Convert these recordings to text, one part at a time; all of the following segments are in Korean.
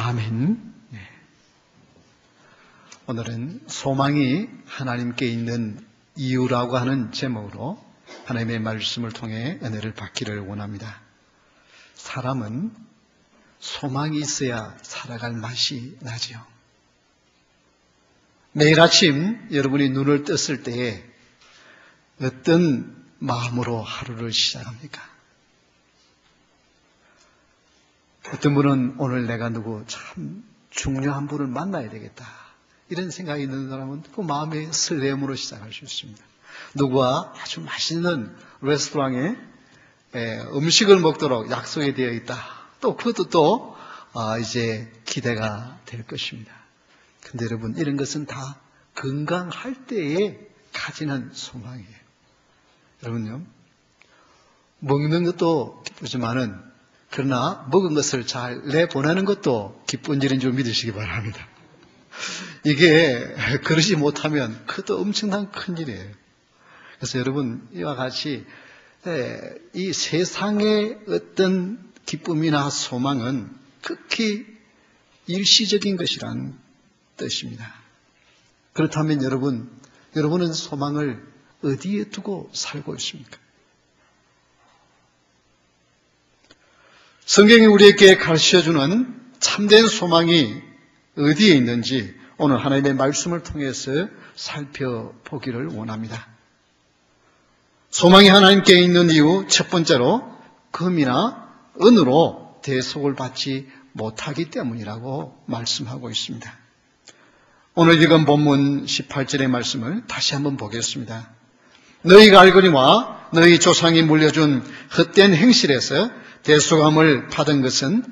아멘. 네. 오늘은 소망이 하나님께 있는 이유라고 하는 제목으로 하나님의 말씀을 통해 은혜를 받기를 원합니다. 사람은 소망이 있어야 살아갈 맛이 나지요. 매일 아침 여러분이 눈을 떴을 때에 어떤 마음으로 하루를 시작합니까? 어떤 분은 오늘 내가 누구 참 중요한 분을 만나야 되겠다, 이런 생각이 있는 사람은 그 마음의 설렘으로 시작할 수 있습니다. 누구와 아주 맛있는 레스토랑에 음식을 먹도록 약속이 되어 있다, 또 그것도 또 이제 기대가 될 것입니다. 근데 여러분, 이런 것은 다 건강할 때에 가지는 소망이에요. 여러분요, 먹는 것도 기쁘지만은 그러나 먹은 것을 잘 내보내는 것도 기쁜 일인 줄 믿으시기 바랍니다. 이게 그러지 못하면 그것도 엄청난 큰일이에요. 그래서 여러분, 이와 같이 이 세상의 어떤 기쁨이나 소망은 극히 일시적인 것이라는 뜻입니다. 그렇다면 여러분은 소망을 어디에 두고 살고 있습니까? 성경이 우리에게 가르쳐주는 참된 소망이 어디에 있는지 오늘 하나님의 말씀을 통해서 살펴보기를 원합니다. 소망이 하나님께 있는 이유, 첫 번째로 금이나 은으로 대속을 받지 못하기 때문이라고 말씀하고 있습니다. 오늘 읽은 본문 18절의 말씀을 다시 한번 보겠습니다. 너희가 알거니와 너희 조상이 물려준 헛된 행실에서 대속함을 받은 것은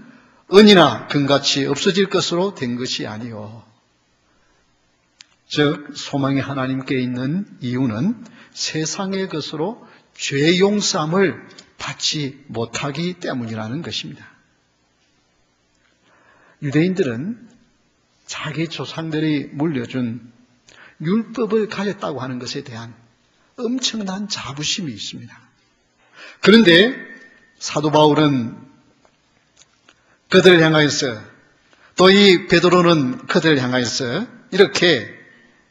은이나 금같이 없어질 것으로 된 것이 아니요. 즉 소망이 하나님께 있는 이유는 세상의 것으로 죄 용서함을 받지 못하기 때문이라는 것입니다. 유대인들은 자기 조상들이 물려준 율법을 가졌다고 하는 것에 대한 엄청난 자부심이 있습니다. 그런데 사도 바울은 그들을 향하여서, 또 이 베드로는 그들을 향하여서 이렇게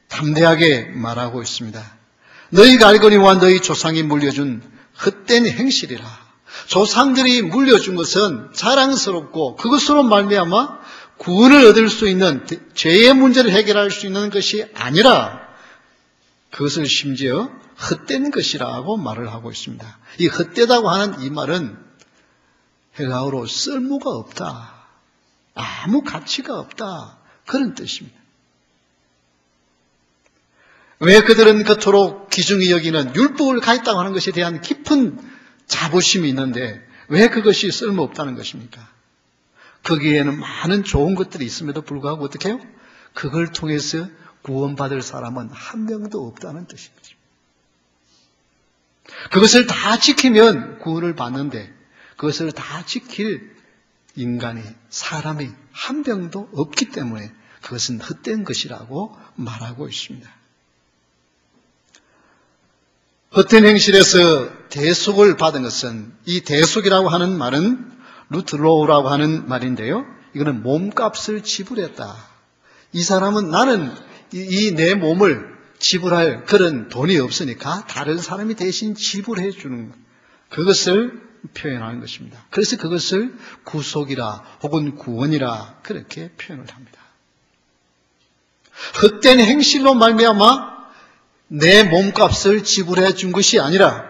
담대하게 말하고 있습니다. 너희가 알거니와 너희 조상이 물려준 헛된 행실이라. 조상들이 물려준 것은 자랑스럽고 그것으로 말미암아 구원을 얻을 수 있는, 죄의 문제를 해결할 수 있는 것이 아니라 그것을 심지어 헛된 것이라고 말을 하고 있습니다. 이 헛되다고 하는 이 말은 헬라어로 쓸모가 없다, 아무 가치가 없다, 그런 뜻입니다. 왜 그들은 그토록 귀중히 여기는 율법을 가졌다고 하는 것에 대한 깊은 자부심이 있는데 왜 그것이 쓸모없다는 것입니까? 거기에는 많은 좋은 것들이 있음에도 불구하고 어떻게 해요? 그걸 통해서 구원받을 사람은 한 명도 없다는 뜻인 거죠. 그것을 다 지키면 구원을 받는데 그것을 다 지킬 인간이, 사람이 한 명도 없기 때문에 그것은 헛된 것이라고 말하고 있습니다. 헛된 행실에서 대속을 받은 것은, 이 대속이라고 하는 말은 루트로우라고 하는 말인데요, 이거는 몸값을 지불했다. 이 사람은 나는 이 내 몸을 지불할 그런 돈이 없으니까 다른 사람이 대신 지불해 주는 것, 그것을 표현하는 것입니다. 그래서 그것을 구속이라 혹은 구원이라 그렇게 표현을 합니다. 헛된 행실로 말미암아 내 몸값을 지불해 준 것이 아니라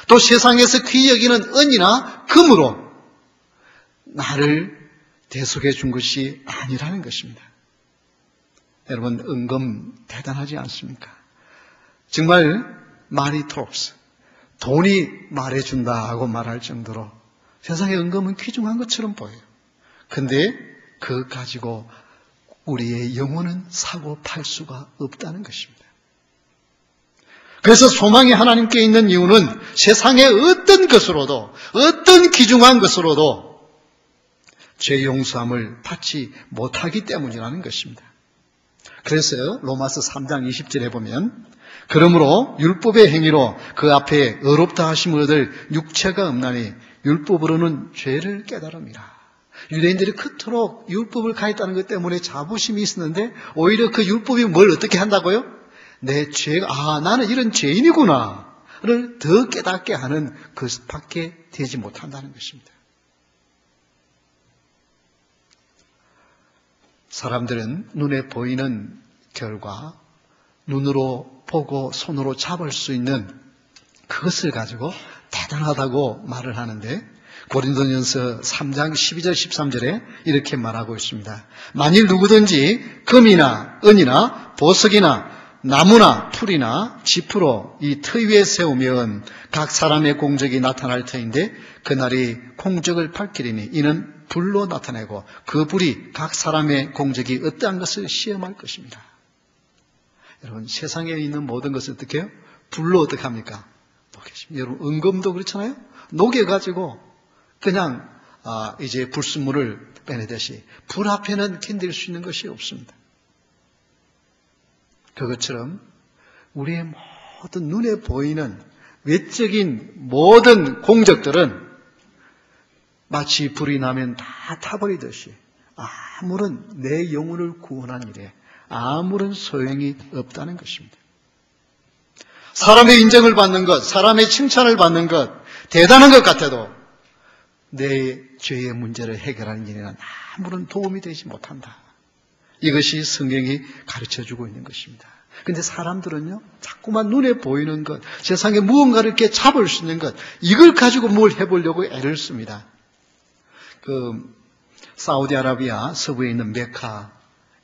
또 세상에서 귀히 여기는 은이나 금으로 나를 대속해 준 것이 아니라는 것입니다. 여러분, 은금 대단하지 않습니까? 정말 money talks, 돈이 말해준다고 말할 정도로 세상의 은금은 귀중한 것처럼 보여요. 근데 그것 가지고 우리의 영혼은 사고 팔 수가 없다는 것입니다. 그래서 소망이 하나님께 있는 이유는 세상의 어떤 것으로도, 어떤 귀중한 것으로도 죄 용서함을 받지 못하기 때문이라는 것입니다. 그래서 로마서 3장 20절에 보면 그러므로 율법의 행위로 그 앞에 의롭다 하심을 얻을 육체가 없나니 율법으로는 죄를 깨달음이라. 유대인들이 그토록 율법을 가했다는 것 때문에 자부심이 있었는데 오히려 그 율법이 뭘 어떻게 한다고요? 내 죄가 나는 이런 죄인이구나를 더 깨닫게 하는 그것밖에 되지 못한다는 것입니다. 사람들은 눈에 보이는 결과, 눈으로 보고 손으로 잡을 수 있는 그것을 가지고 대단하다고 말을 하는데 고린도전서 3장 12절 13절에 이렇게 말하고 있습니다. 만일 누구든지 금이나 은이나 보석이나 나무나 풀이나 지푸로 이 터 위에 세우면 각 사람의 공적이 나타날 터인데 그날이 공적을 밝히리니 이는 불로 나타내고 그 불이 각 사람의 공적이 어떠한 것을 시험할 것입니다. 여러분, 세상에 있는 모든 것을 어떻게 해요? 불로 어떻게 합니까? 녹여집니다. 여러분, 은검도 그렇잖아요? 녹여가지고 그냥 이제 불순물을 빼내듯이 불 앞에는 견딜 수 있는 것이 없습니다. 그것처럼 우리의 모든 눈에 보이는 외적인 모든 공적들은 마치 불이 나면 다 타버리듯이 아무런 내 영혼을 구원한 일에 아무런 소용이 없다는 것입니다. 사람의 인정을 받는 것, 사람의 칭찬을 받는 것, 대단한 것 같아도 내 죄의 문제를 해결하는 일에는 아무런 도움이 되지 못한다. 이것이 성경이 가르쳐주고 있는 것입니다. 그런데 사람들은요, 자꾸만 눈에 보이는 것, 세상에 무언가를 이렇게 잡을 수 있는 것, 이걸 가지고 뭘 해보려고 애를 씁니다. 사우디아라비아 서부에 있는 메카,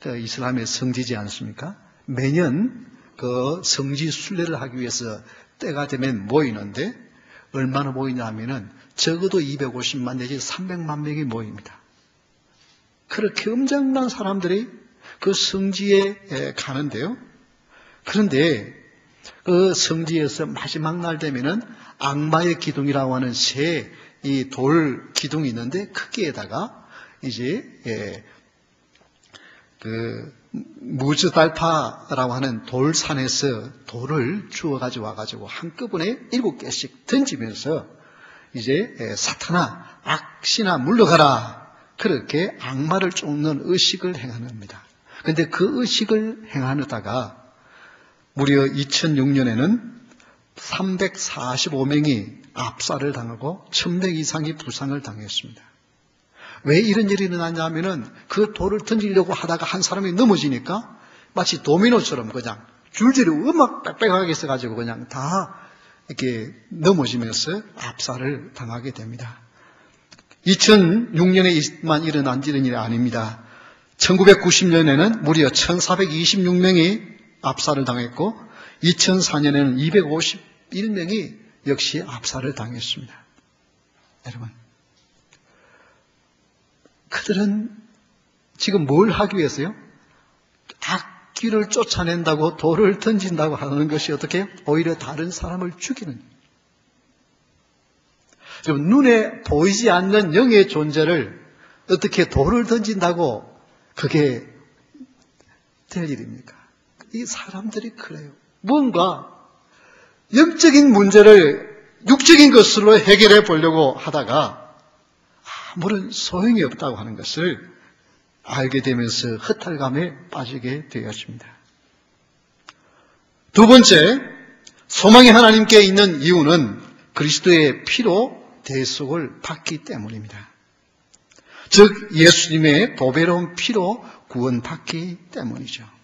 이슬람의 성지지 않습니까? 매년 그 성지 순례를 하기 위해서 때가 되면 모이는데 얼마나 모이냐 하면은 적어도 250만 내지 300만 명이 모입니다. 그렇게 엄청난 사람들이 그 성지에 가는데요. 그런데 그 성지에서 마지막 날 되면은 악마의 기둥이라고 하는 새 이 돌 기둥이 있는데 크기에다가 이제 그 무즈달파라고 하는 돌산에서 돌을 주워 가지고 와가지고 한꺼번에 7개씩 던지면서 이제 사탄아 악신아 물러가라, 그렇게 악마를 쫓는 의식을 행하는 겁니다. 그런데 그 의식을 행하다가 무려 2006년에는 345명이 압살을 당하고 1000명 이상이 부상을 당했습니다. 왜 이런 일이 일어났냐면은 그 돌을 던지려고 하다가 한 사람이 넘어지니까 마치 도미노처럼 그냥 줄줄이 음악 빽빽하게 있어가지고 그냥 다 이렇게 넘어지면서 압살을 당하게 됩니다. 2006년에만 일어난 이런 일이 아닙니다. 1990년에는 무려 1426명이 압살을 당했고 2004년에는 251명이 역시 압살을 당했습니다. 여러분, 그들은 지금 뭘 하기 위해서요? 악귀를 쫓아낸다고 돌을 던진다고 하는 것이 어떻게 해요? 오히려 다른 사람을 죽이는. 지금 눈에 보이지 않는 영의 존재를 어떻게 돌을 던진다고 그게 될 일입니까? 이 사람들이 그래요. 뭔가 영적인 문제를 육적인 것으로 해결해 보려고 하다가 아무런 소용이 없다고 하는 것을 알게 되면서 허탈감에 빠지게 되었습니다. 두 번째, 소망이 하나님께 있는 이유는 그리스도의 피로 대속을 받기 때문입니다. 즉 예수님의 보배로운 피로 구원받기 때문이죠.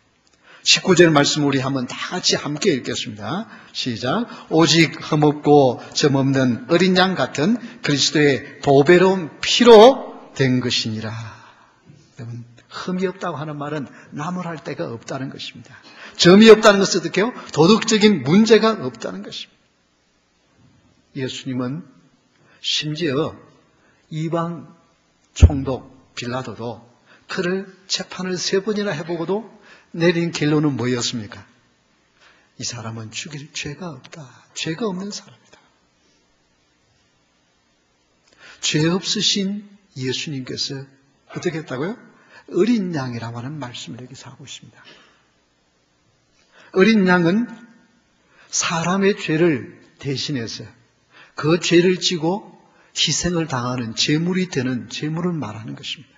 19절 말씀 우리 한번 다 같이 함께 읽겠습니다. 시작. 오직 흠없고 점없는 어린 양 같은 그리스도의 보배로운 피로 된 것이니라. 여러분, 흠이 없다고 하는 말은 나무랄 데가 없다는 것입니다. 점이 없다는 것은 어떻게 해요? 도덕적인 문제가 없다는 것입니다. 예수님은 심지어 이방 총독 빌라도도 그를 재판을 3번이나 해보고도 내린 결론은 뭐였습니까? 이 사람은 죽일 죄가 없다. 죄가 없는 사람이다. 죄 없으신 예수님께서 어떻게 했다고요? 어린 양이라고 하는 말씀을 여기서 하고 있습니다. 어린 양은 사람의 죄를 대신해서 그 죄를 지고 희생을 당하는 제물이 되는 제물을 말하는 것입니다.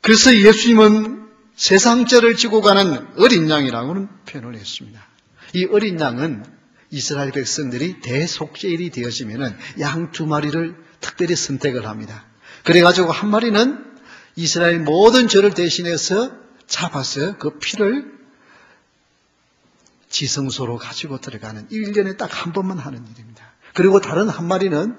그래서 예수님은 세상 죄를 지고 가는 어린 양이라고는 표현을 했습니다. 이 어린 양은 이스라엘 백성들이 대속죄일이 되어지면 양 2마리를 특별히 선택을 합니다. 그래가지고 한 마리는 이스라엘 모든 죄를 대신해서 잡아서 그 피를 지성소로 가지고 들어가는 1년에 딱 한 번만 하는 일입니다. 그리고 다른 한 마리는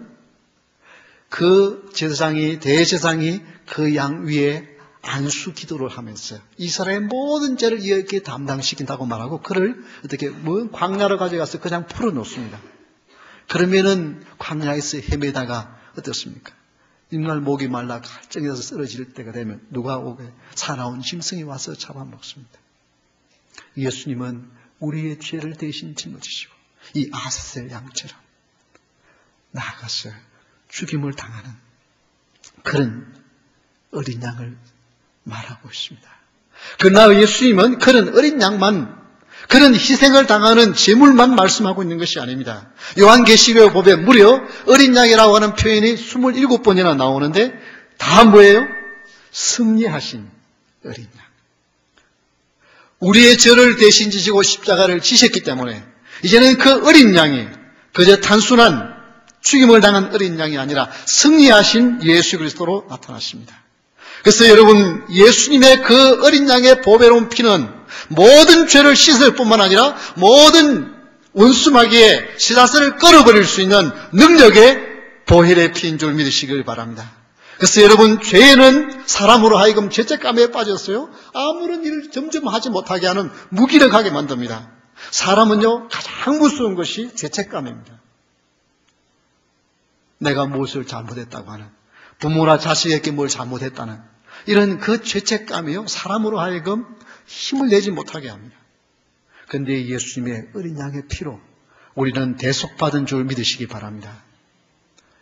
그 제사장이, 대제사장이 그 양 위에 안수 기도를 하면서 이스라엘 모든 죄를 이렇게 담당시킨다고 말하고 그를 어떻게 광야로 가져가서 그냥 풀어놓습니다. 그러면은 광야에서 헤매다가 어떻습니까? 정말 목이 말라 갈증해서 쓰러질 때가 되면 누가 오게 사나운 짐승이 와서 잡아먹습니다. 예수님은 우리의 죄를 대신 짊어지시고 이 아사셀 양처럼 나아가서 죽임을 당하는 그런 어린 양을 말하고 있습니다. 그러나 예수님은 그런 어린 양만, 그런 희생을 당하는 제물만 말씀하고 있는 것이 아닙니다. 요한계시록에 보면 무려 어린 양이라고 하는 표현이 27번이나 나오는데 다 뭐예요? 승리하신 어린 양. 우리의 죄를 대신 지시고 십자가를 지셨기 때문에 이제는 그 어린 양이 그저 단순한 죽임을 당한 어린 양이 아니라 승리하신 예수 그리스도로 나타났습니다. 그래서 여러분, 예수님의 그 어린 양의 보배로운 피는 모든 죄를 씻을 뿐만 아니라 모든 원수마귀의 씨앗을 끌어버릴 수 있는 능력의 보혈의 피인 줄 믿으시길 바랍니다. 그래서 여러분, 죄는 사람으로 하여금 죄책감에 빠졌어요. 아무런 일을 점점 하지 못하게 하는 무기력하게 만듭니다. 사람은요, 가장 무서운 것이 죄책감입니다. 내가 무엇을 잘못했다고 하는, 부모나 자식에게 뭘 잘못했다는 이런 그 죄책감이요, 사람으로 하여금 힘을 내지 못하게 합니다. 그런데 예수님의 어린 양의 피로 우리는 대속받은 줄 믿으시기 바랍니다.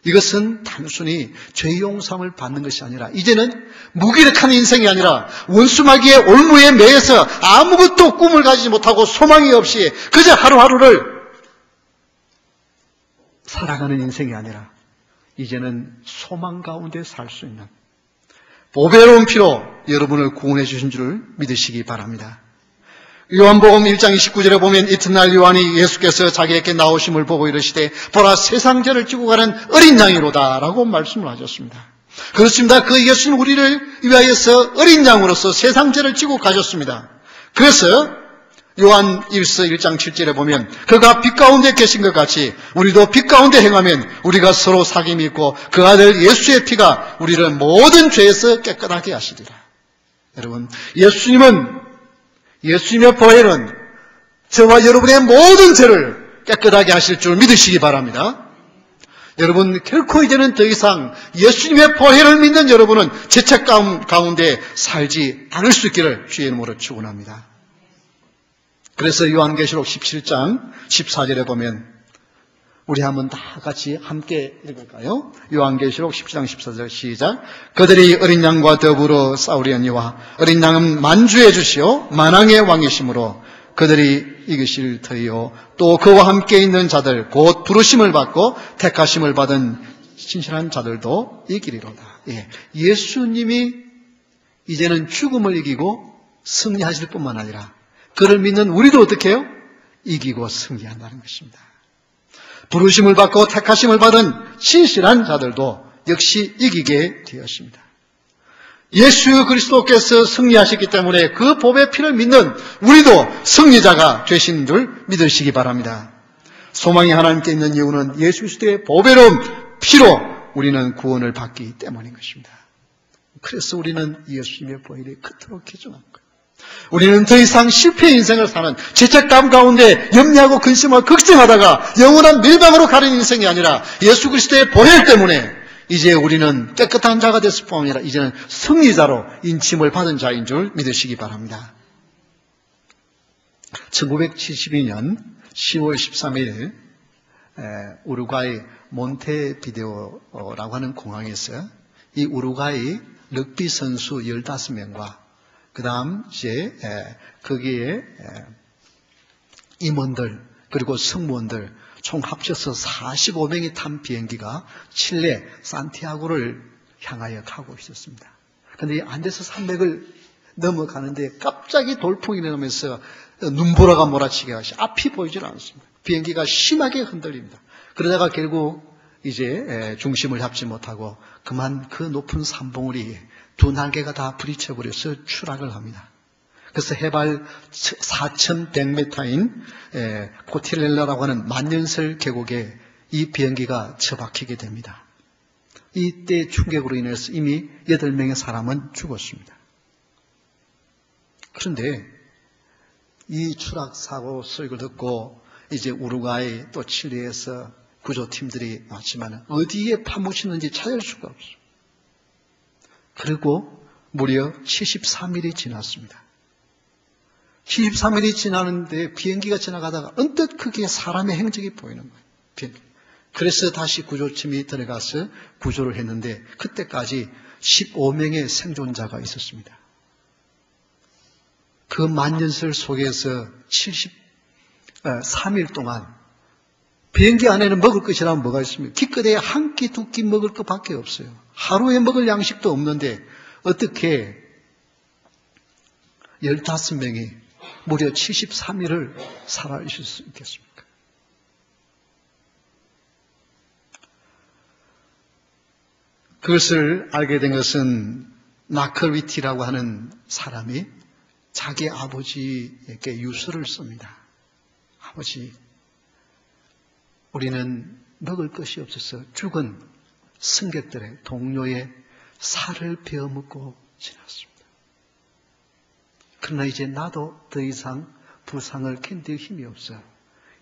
이것은 단순히 죄 용서함을 받는 것이 아니라 이제는 무기력한 인생이 아니라 원수마귀의 올무에 매여서 아무것도 꿈을 가지지 못하고 소망이 없이 그저 하루하루를 살아가는 인생이 아니라 이제는 소망 가운데 살 수 있는 보배로운 피로 여러분을 구원해 주신 줄 믿으시기 바랍니다. 요한복음 1장 29절에 보면 이튿날 요한이 예수께서 자기에게 나오심을 보고 이르시되 보라 세상 죄를 지고 가는 어린 양이로다 라고 말씀을 하셨습니다. 그렇습니다. 그 예수님 우리를 위하여서 어린 양으로서 세상 죄를 지고 가셨습니다. 그래서 요한 1서 1장 7절에 보면 그가 빛 가운데 계신 것 같이 우리도 빛 가운데 행하면 우리가 서로 사귐이 있고 그 아들 예수의 피가 우리를 모든 죄에서 깨끗하게 하시리라. 여러분, 예수님의 보혈은 저와 여러분의 모든 죄를 깨끗하게 하실 줄 믿으시기 바랍니다. 여러분, 결코 이제는 더 이상 예수님의 보혈을 믿는 여러분은 죄책감 가운데 살지 않을 수 있기를 주의 이름으로 축원합니다. 그래서 요한계시록 17장 14절에 보면 우리 한번 다 같이 함께 읽을까요? 요한계시록 17장 14절 시작. 그들이 어린 양과 더불어 싸우려니와 어린 양은 만주의 주시오 만왕의 왕이시므로 그들이 이기실 터이요 또 그와 함께 있는 자들 곧 부르심을 받고 택하심을 받은 신실한 자들도 이기리로다. 예수님이 이제는 죽음을 이기고 승리하실 뿐만 아니라 그를 믿는 우리도 어떻게 해요? 이기고 승리한다는 것입니다. 부르심을 받고 택하심을 받은 신실한 자들도 역시 이기게 되었습니다. 예수 그리스도께서 승리하셨기 때문에 그 보배 피를 믿는 우리도 승리자가 되신 줄 믿으시기 바랍니다. 소망이 하나님께 있는 이유는 예수 그리스도의 보배로운 피로 우리는 구원을 받기 때문인 것입니다. 그래서 우리는 예수님의 보혈이 그토록 귀중한 거예요. 우리는 더 이상 실패의 인생을 사는 죄책감 가운데 염려하고 근심하고 걱정하다가 영원한 멸망으로 가는 인생이 아니라 예수 그리스도의 보혈 때문에 이제 우리는 깨끗한 자가 됐을 뿐 아니라 이제는 승리자로 인침을 받은 자인 줄 믿으시기 바랍니다. 1972년 10월 13일 우루과이 몬테비데오라고 하는 공항에서 이 우루과이 럭비 선수 15명과 그 다음 이제 거기에 임원들 그리고 승무원들 총 합쳐서 45명이 탄 비행기가 칠레 산티아고를 향하여 가고 있었습니다. 그런데 안데스 산맥을 넘어가는데 갑자기 돌풍이 일어나면서 눈보라가 몰아치게 하시 앞이 보이질 않습니다. 비행기가 심하게 흔들립니다. 그러다가 결국 이제 중심을 잡지 못하고 그만 그 높은 산봉우리에 두 날개가 다 부딪혀버려서 추락을 합니다. 그래서 해발 4,100m인 코티렐라라고 하는 만년설 계곡에 이 비행기가 처박히게 됩니다. 이때 충격으로 인해서 이미 8명의 사람은 죽었습니다. 그런데 이 추락 사고 소식을 듣고 이제 우루과이 또 칠레에서 구조팀들이 왔지만 어디에 파묻히는지 찾을 수가 없어요. 그리고 무려 73일이 지났습니다. 73일이 지나는데 비행기가 지나가다가 언뜻 크게 사람의 행적이 보이는 거예요. 비행기. 그래서 다시 구조팀이 들어가서 구조를 했는데 그때까지 15명의 생존자가 있었습니다. 그 만년설 속에서 73일 동안 비행기 안에는 먹을 것이라면 뭐가 있습니까? 기껏해야 한 끼, 두 끼 먹을 것밖에 없어요. 하루에 먹을 양식도 없는데 어떻게 15명이 무려 73일을 살아있을 수 있겠습니까? 그것을 알게 된 것은 나클위티라고 하는 사람이 자기 아버지에게 유서를 씁니다. 아버지, 우리는 먹을 것이 없어서 죽은 승객들의 동료의 살을 베어먹고 지났습니다. 그러나 이제 나도 더 이상 부상을 견딜 힘이 없어.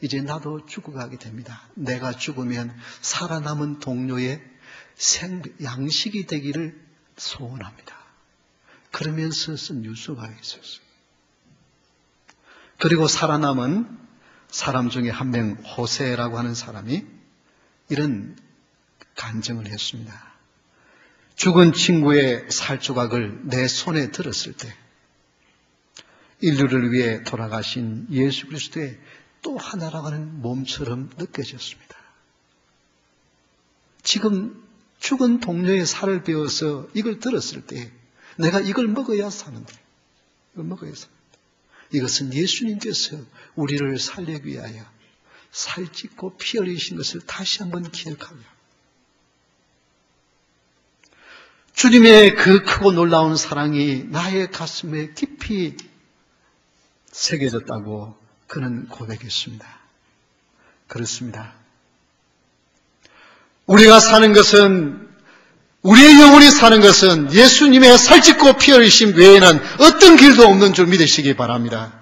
이제 나도 죽어가게 됩니다. 내가 죽으면 살아남은 동료의 양식이 되기를 소원합니다. 그러면서 쓴 유서가 있었어요. 그리고 살아남은 사람 중에 한 명 호세라고 하는 사람이 이런 간증을 했습니다. 죽은 친구의 살조각을 내 손에 들었을 때 인류를 위해 돌아가신 예수 그리스도의 또 하나라고 하는 몸처럼 느껴졌습니다. 지금 죽은 동료의 살을 베어서 이걸 들었을 때 내가 이걸 먹어야 사는데, 이걸 먹어야 사는데. 이것은 예수님께서 우리를 살리기 위하여 살찢고 피 흘리신 것을 다시 한번 기억하며 주님의 그 크고 놀라운 사랑이 나의 가슴에 깊이 새겨졌다고 그는 고백했습니다. 그렇습니다. 우리가 사는 것은, 우리의 영혼이 사는 것은 예수님의 살찢고 피 흘리심 외에는 어떤 길도 없는 줄 믿으시기 바랍니다.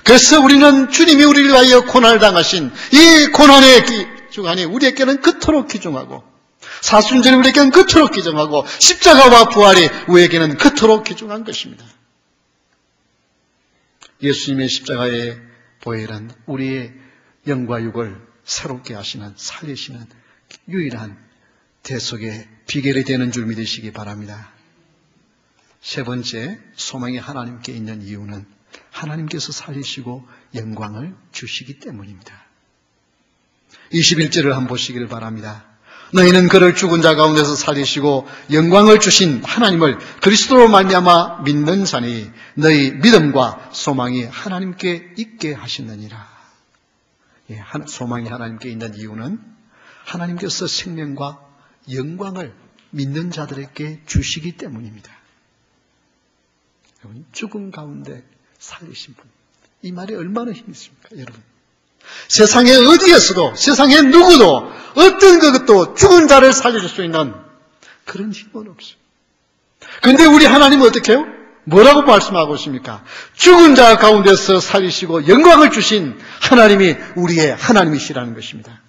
그래서 우리는 주님이 우리를 위하여 고난을 당하신 이 고난의 주간에 우리에게는 그토록 귀중하고, 사순절이 우리에게는 그토록 귀중하고, 십자가와 부활이 우리에게는 그토록 귀중한 것입니다. 예수님의 십자가의 보혈은 우리의 영과 육을 새롭게 하시는, 살리시는 유일한 대속의 비결이 되는 줄 믿으시기 바랍니다. 세 번째, 소망이 하나님께 있는 이유는 하나님께서 살리시고 영광을 주시기 때문입니다. 21절을 한번 보시기를 바랍니다. 너희는 그를 죽은 자 가운데서 살리시고 영광을 주신 하나님을 그리스도로 말미암아 믿는 자니 너희 믿음과 소망이 하나님께 있게 하시느니라. 소망이 하나님께 있는 이유는 하나님께서 생명과 영광을 믿는 자들에게 주시기 때문입니다. 여러분, 죽음 가운데 살리신 분, 이 말이 얼마나 힘이 있습니까, 여러분? 세상에 어디에서도, 세상에 누구도 어떤 것도 죽은 자를 살려줄 수 있는 그런 힘은 없어요. 그런데 우리 하나님은 어떻게 해요? 뭐라고 말씀하고 있습니까? 죽은 자 가운데서 살리시고 영광을 주신 하나님이 우리의 하나님이시라는 것입니다.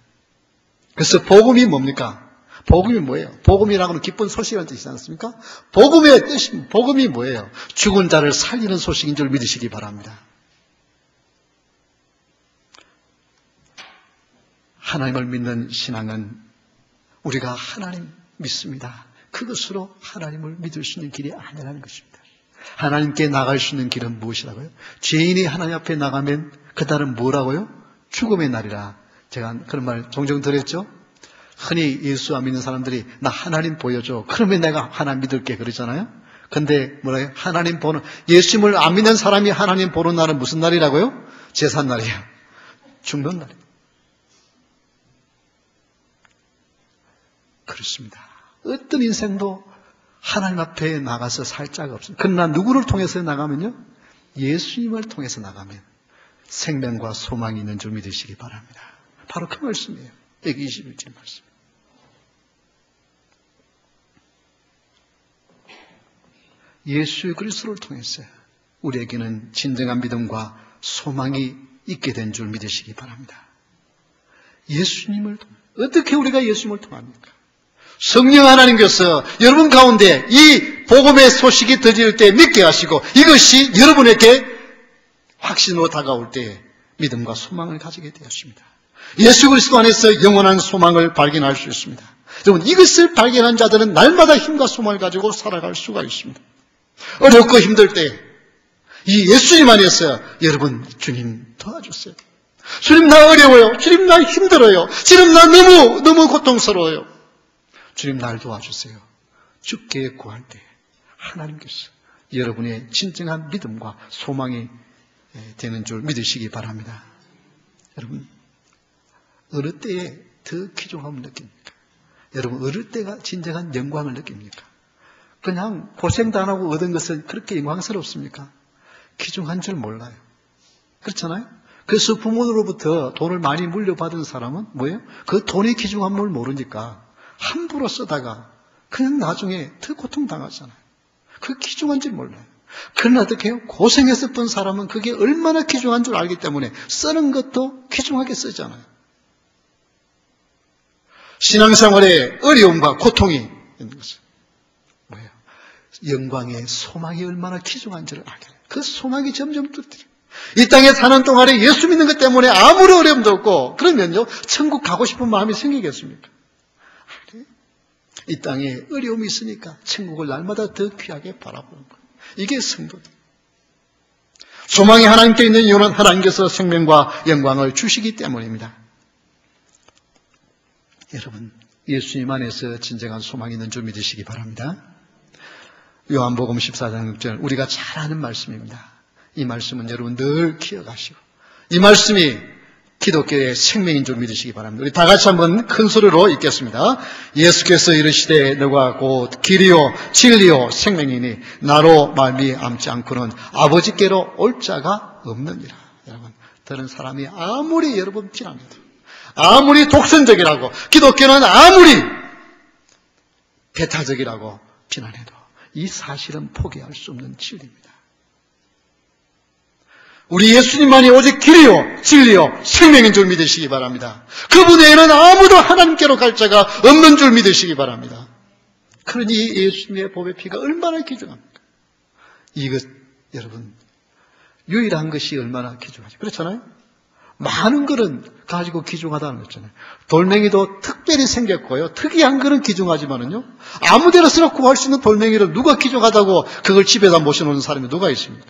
그래서 복음이 뭡니까? 복음이 뭐예요? 복음이라고는 기쁜 소식이라는 뜻이지 않습니까? 복음의 뜻이, 복음이 뭐예요? 죽은 자를 살리는 소식인 줄 믿으시기 바랍니다. 하나님을 믿는 신앙은 우리가 하나님 믿습니다. 그것으로 하나님을 믿을 수 있는 길이 아니라는 것입니다. 하나님께 나갈 수 있는 길은 무엇이라고요? 죄인이 하나님 앞에 나가면 그날은 뭐라고요? 죽음의 날이라. 제가 그런 말 종종 들었죠. 흔히 예수 안 믿는 사람들이 나 하나님 보여줘. 그러면 내가 하나님 믿을게 그러잖아요. 근데 뭐래요? 하나님 보는, 예수님을 안 믿는 사람이 하나님 보는 날은 무슨 날이라고요? 제삿날이에요. 죽는 날이에요. 그렇습니다. 어떤 인생도 하나님 앞에 나가서 살 자가 없습니다. 그러나 누구를 통해서 나가면요? 예수님을 통해서 나가면 생명과 소망이 있는 줄 믿으시기 바랍니다. 바로 그 말씀이에요. 여기 21절 말씀. 예수 그리스도를 통해서 우리에게는 진정한 믿음과 소망이 있게 된 줄 믿으시기 바랍니다. 예수님을 어떻게 우리가 예수님을 통합니까? 성령 하나님께서 여러분 가운데 이 복음의 소식이 들릴 때 믿게 하시고 이것이 여러분에게 확신으로 다가올 때 믿음과 소망을 가지게 되었습니다. 예수 그리스도 안에서 영원한 소망을 발견할 수 있습니다. 여러분 이것을 발견한 자들은 날마다 힘과 소망을 가지고 살아갈 수가 있습니다. 어렵고 힘들 때 이 예수님 안에서 여러분 주님 도와주세요. 주님 나 어려워요. 주님 나 힘들어요. 주님 나 너무 고통스러워요. 주님 날 도와주세요. 주께 구할 때 하나님께서 여러분의 진정한 믿음과 소망이 되는 줄 믿으시기 바랍니다. 여러분 어느 때에 더 귀중함을 느낍니까? 여러분 어느 때가 진정한 영광을 느낍니까? 그냥 고생도 안 하고 얻은 것은 그렇게 영광스럽습니까? 귀중한 줄 몰라요. 그렇잖아요? 그래서 부모로부터 돈을 많이 물려받은 사람은 뭐예요? 그 돈의 귀중함을 모르니까 함부로 쓰다가 그냥 나중에 더 고통당하잖아요. 그 귀중한 줄 몰라요. 그러나 어떻게 해요? 고생해서 번 사람은 그게 얼마나 귀중한 줄 알기 때문에 쓰는 것도 귀중하게 쓰잖아요. 신앙생활에 어려움과 고통이 있는 것은 뭐예요? 영광의 소망이 얼마나 귀중한 줄을 알게 돼요. 그 소망이 점점 뚜드려요. 이 땅에 사는 동안에 예수 믿는 것 때문에 아무리 어려움도 없고 그러면요 천국 가고 싶은 마음이 생기겠습니까? 이 땅에 어려움이 있으니까 천국을 날마다 더 귀하게 바라보는 거예요. 이게 성도들. 소망이 하나님께 있는 이유는 하나님께서 생명과 영광을 주시기 때문입니다. 여러분 예수님 안에서 진정한 소망이 있는 줄 믿으시기 바랍니다. 요한복음 14장 6절 우리가 잘 아는 말씀입니다. 이 말씀은 여러분 늘 기억하시고 이 말씀이 기독교의 생명인 줄 믿으시기 바랍니다. 우리 다 같이 한번 큰 소리로 읽겠습니다. 예수께서 이르시되 너가 곧 길이요 진리요 생명이니 나로 말미암지 않고는 아버지께로 올 자가 없느니라. 여러분 다른 사람이 아무리 여러분 비난해도 아무리 독선적이라고 기독교는 아무리 배타적이라고 비난해도 이 사실은 포기할 수 없는 진리입니다. 우리 예수님만이 오직 길이요 진리요 생명인 줄 믿으시기 바랍니다. 그분 외에는 아무도 하나님께로 갈 자가 없는 줄 믿으시기 바랍니다. 그러니 예수님의 보배 피가 얼마나 귀중합니까? 이것 여러분 유일한 것이 얼마나 귀중하죠. 그렇잖아요. 많은 것은 가지고 귀중하다는 거잖아요. 돌멩이도 특별히 생겼고요. 특이한 것은 귀중하지만은요. 아무데나 쓰러 구할 수 있는 돌멩이를 누가 귀중하다고 그걸 집에다 모셔놓는 사람이 누가 있습니까?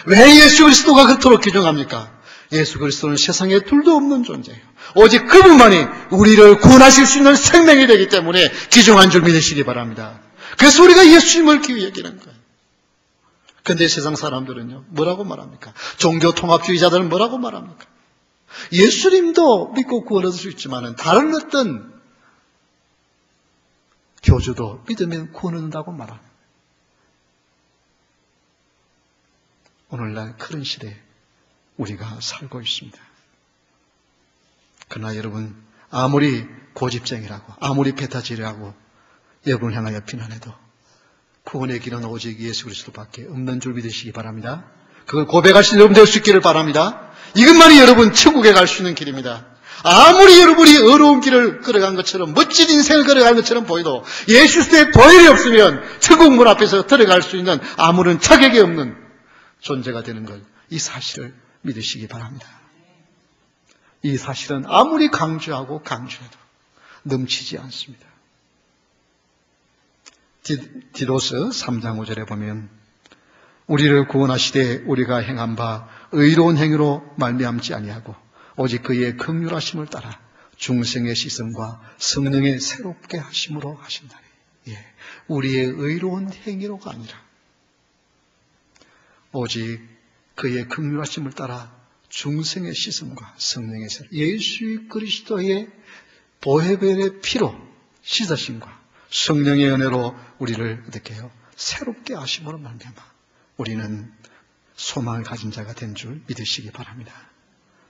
왜 예수 그리스도가 그토록 귀중합니까? 예수 그리스도는 세상에 둘도 없는 존재예요. 오직 그분만이 우리를 구원하실 수 있는 생명이 되기 때문에 귀중한 줄 믿으시기 바랍니다. 그래서 우리가 예수님을 귀히 여기는 거예요. 그런데 세상 사람들은요, 뭐라고 말합니까? 종교 통합주의자들은 뭐라고 말합니까? 예수님도 믿고 구원 얻을 수 있지만 다른 어떤 교주도 믿으면 구원 얻는다고 말합니다. 오늘날 그런 시대에 우리가 살고 있습니다. 그러나 여러분 아무리 고집쟁이라고 아무리 배타지라고 여러분을 향하여 비난해도 구원의 길은 오직 예수 그리스도밖에 없는 줄 믿으시기 바랍니다. 그걸 고백하신 여러분 될 수 있기를 바랍니다. 이것만이 여러분 천국에 갈 수 있는 길입니다. 아무리 여러분이 어려운 길을 걸어간 것처럼 멋진 인생을 걸어간 것처럼 보여도 예수 그리스도의 보혈이 없으면 천국 문 앞에서 들어갈 수 있는 아무런 자격이 없는 존재가 되는 것, 이 사실을 믿으시기 바랍니다. 이 사실은 아무리 강조하고 강조해도 넘치지 않습니다. 디도서 3장 5절에 보면 우리를 구원하시되 우리가 행한 바 의로운 행위로 말미암지 아니하고 오직 그의 긍휼하심을 따라 중생의 시선과 성령의 새롭게 하심으로 하신다니. 예, 우리의 의로운 행위로가 아니라 오직 그의 긍휼하심을 따라 중생의 시선과 성령의 새롭게, 예수 그리스도의 보혈의 피로 씻으심과 성령의 은혜로 우리를 어떻게 해요? 새롭게 하심으로 말미암아 우리는 소망을 가진 자가 된 줄 믿으시기 바랍니다.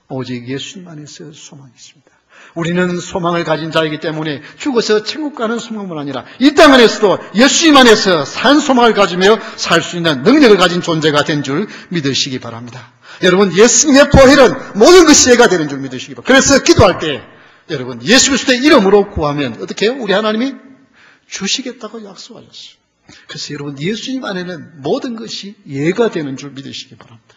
오직 예수님 안에서 소망이 있습니다. 우리는 소망을 가진 자이기 때문에 죽어서 천국 가는 소망뿐 아니라 이 땅 안에서도 예수님 안에서 산 소망을 가지며 살 수 있는 능력을 가진 존재가 된 줄 믿으시기 바랍니다. 여러분, 예수님의 보혈은 모든 것이 해가 되는 줄 믿으시기 바랍니다. 그래서 기도할 때 여러분, 예수 그리스도의 이름으로 구하면 어떻게 해요? 우리 하나님이 주시겠다고 약속하셨어요. 그래서 여러분, 예수님 안에는 모든 것이 예가 되는 줄 믿으시기 바랍니다.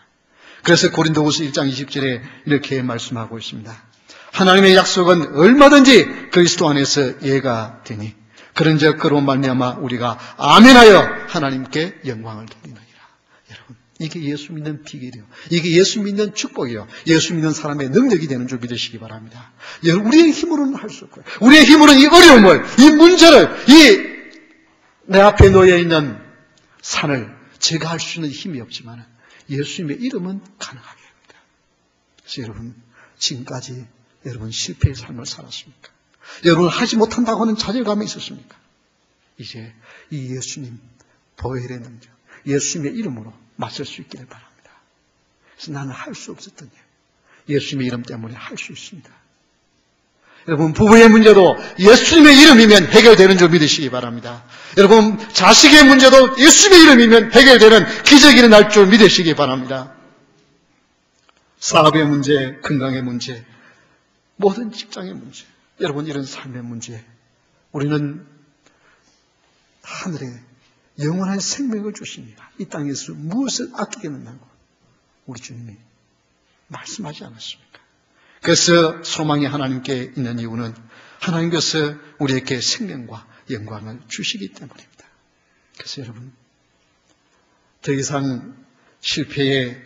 그래서 고린도후서 1장 20절에 이렇게 말씀하고 있습니다. 하나님의 약속은 얼마든지 그리스도 안에서 예가 되니 그런즉 그로 말미암아 우리가 아멘하여 하나님께 영광을 돌리느니라. 여러분, 이게 예수 믿는 비결이에요. 이게 예수 믿는 축복이에요. 예수 믿는 사람의 능력이 되는 줄 믿으시기 바랍니다. 여러분, 우리의 힘으로는 할 수 없고요. 우리의 힘으로는 이 어려움을, 이 문제를, 이 내 앞에 놓여 있는 산을 제가 할 수 있는 힘이 없지만 예수님의 이름은 가능하게 합니다. 그래서 여러분, 지금까지 여러분 실패의 삶을 살았습니까? 여러분 하지 못한다고 하는 좌절감이 있었습니까? 이제 이 예수님 보혈의 능력, 예수님의 이름으로 맞설 수 있기를 바랍니다. 그래서 나는 할 수 없었던 일, 예수님의 이름 때문에 할 수 있습니다. 여러분, 부부의 문제도 예수님의 이름이면 해결되는 줄 믿으시기 바랍니다. 여러분, 자식의 문제도 예수님의 이름이면 해결되는 기적이 일어날 줄 믿으시기 바랍니다. 사업의 문제, 건강의 문제, 모든 직장의 문제, 여러분 이런 삶의 문제, 우리는 하늘에 영원한 생명을 주십니다. 이 땅에서 무엇을 아끼겠느냐고 우리 주님이 말씀하지 않았습니까? 그래서 소망이 하나님께 있는 이유는 하나님께서 우리에게 생명과 영광을 주시기 때문입니다. 그래서 여러분, 더 이상 실패의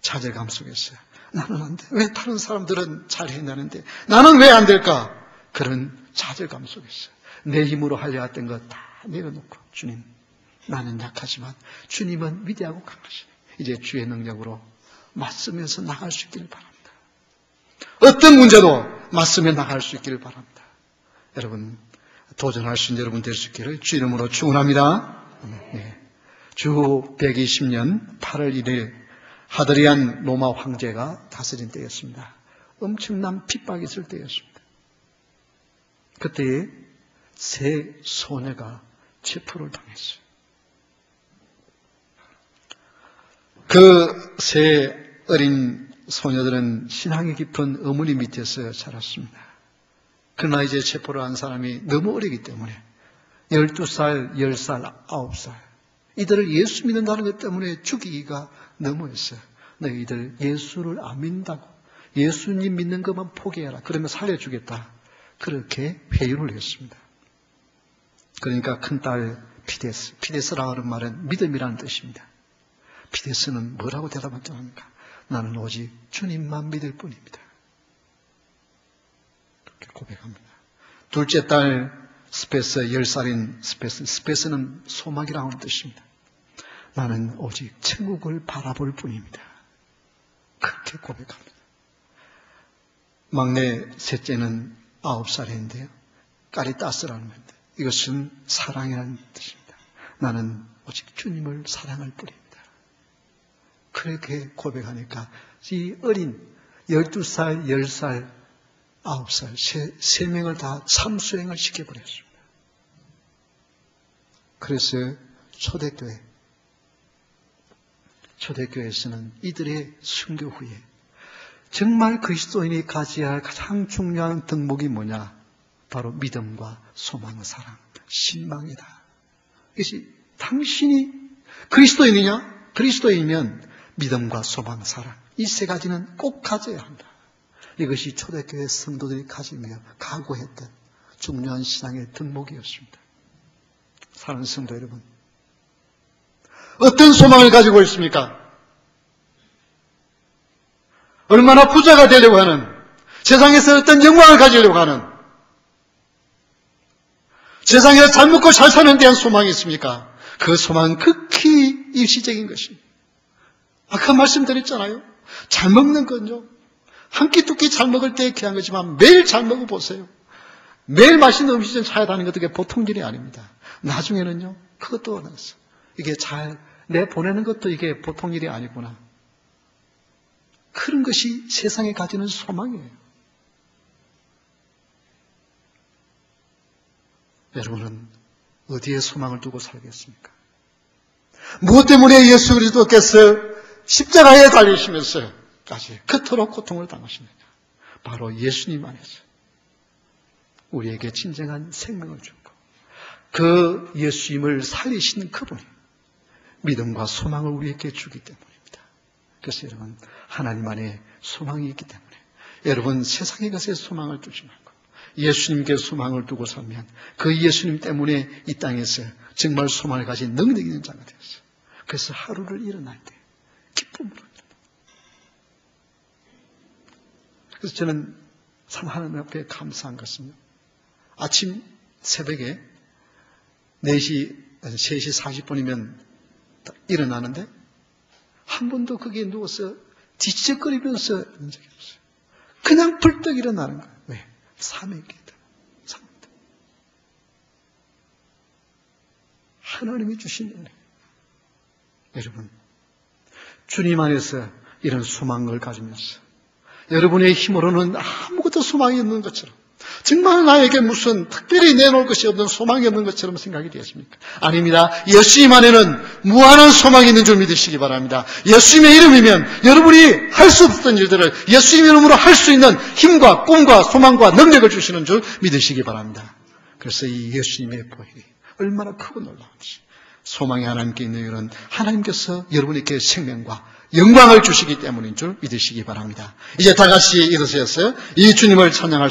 좌절감 속에서 나는 안 돼. 왜 다른 사람들은 잘 해내는데 나는 왜 안 될까? 그런 좌절감 속에서 내 힘으로 하려 했던 것 다 내려놓고 주님, 나는 약하지만 주님은 위대하고 강하시네. 이제 주의 능력으로 맞서면서 나갈 수 있기를 바랍니다. 어떤 문제도 맞서며 나갈 수 있기를 바랍니다. 여러분, 도전할 수 있는 여러분 될 수 있기를 주 이름으로 축원합니다. 네. 주 120년 8월 1일 하드리안 로마 황제가 다스린 때였습니다. 엄청난 핍박이 있을 때였습니다. 그때에 세 소녀가 체포를 당했어요. 그 세 어린 소녀들은 신앙이 깊은 어머니 밑에서 자랐습니다. 그러나 이제 체포를 한 사람이 너무 어리기 때문에 12살, 10살, 9살 이들을 예수 믿는다는 것 때문에 죽이기가 너무했어요. 너희들 예수를 안 믿는다고 예수님 믿는 것만 포기해라. 그러면 살려주겠다. 그렇게 회유를 했습니다. 그러니까 큰딸 피데스, 피데스라고 하는 말은 믿음이라는 뜻입니다. 피데스는 뭐라고 대답하지 않습니까? 나는 오직 주님만 믿을 뿐입니다. 그렇게 고백합니다. 둘째 딸 스페스, 10살인 스페스, 스페스는 소망이라고 하는 뜻입니다. 나는 오직 천국을 바라볼 뿐입니다. 그렇게 고백합니다. 막내 셋째는 9살인데요. 까리따스라는 말입니다. 이것은 사랑이라는 뜻입니다. 나는 오직 주님을 사랑할 뿐입니다. 그렇게 고백하니까 이 어린 12살, 10살, 9살 세 명을 다 참수행을 시켜버렸습니다. 그래서 초대교회에서는 이들의 순교 후에 정말 그리스도인이 가져야 할 가장 중요한 덕목이 뭐냐? 바로 믿음과 소망과 사랑, 신망이다. 이것이 당신이 그리스도인이냐? 그리스도인이면 믿음과 소망, 사랑 이 세 가지는 꼭 가져야 한다. 이것이 초대교회 성도들이 가지며 각오했던 중요한 신앙의 덕목이었습니다. 사랑하는 성도 여러분, 어떤 소망을 가지고 있습니까? 얼마나 부자가 되려고 하는 세상에서 어떤 영광을 가지려고 하는, 세상에서 잘 먹고 잘 사는 데 대한 소망이 있습니까? 그 소망은 극히 일시적인 것입니다. 아까 말씀드렸잖아요. 잘 먹는 건요, 한 끼 두 끼 잘 먹을 때 귀한 거지만 매일 잘 먹어보세요. 매일 맛있는 음식을 찾아다니는 것도 그게 보통 일이 아닙니다. 나중에는요, 그것도 어느새 이게 잘 내보내는 것도 이게 보통 일이 아니구나. 그런 것이 세상에 가지는 소망이에요. 여러분은 어디에 소망을 두고 살겠습니까? 무엇 때문에 예수 그리스도께서 십자가에 달리시면서까지 그토록 고통을 당하시느냐? 바로 예수님 안에서 우리에게 진정한 생명을 주고 그 예수님을 살리시는 그분이 믿음과 소망을 우리에게 주기 때문입니다. 그래서 여러분, 하나님 안에 소망이 있기 때문에 여러분 세상의 것에 소망을 두지 말고 예수님께 소망을 두고 살면 그 예수님 때문에 이 땅에서 정말 소망을 가진 능력 있는 자가 되었어요. 그래서 하루를 일어날 때 기쁨으로 일어나. 그래서 저는 참 하나님 앞에 감사한 것은요, 아침 새벽에 3시 40분이면 일어나는데 한 번도 거기에 누워서 뒤척거리면서 이런 적이 없어요. 그냥 벌떡 일어나는 거예요. 왜? 삶의 있기 때문에. 하나님이 주신 은혜. 여러분, 주님 안에서 이런 소망을 가지면서 여러분의 힘으로는 아무것도 소망이 없는 것처럼, 정말 나에게 무슨 특별히 내놓을 것이 없는 소망이 없는 것처럼 생각이 되십니까? 아닙니다. 예수님 안에는 무한한 소망이 있는 줄 믿으시기 바랍니다. 예수님의 이름이면 여러분이 할 수 없던 일들을 예수님 이름으로 할 수 있는 힘과 꿈과 소망과 능력을 주시는 줄 믿으시기 바랍니다. 그래서 이 예수님의 보혈이 얼마나 크고 놀라운지, 소망이 하나님께 있는 이유는 하나님께서 여러분에게 생명과 영광을 주시기 때문인 줄 믿으시기 바랍니다. 이제 다 같이 일어서서 이 주님을 찬양할 수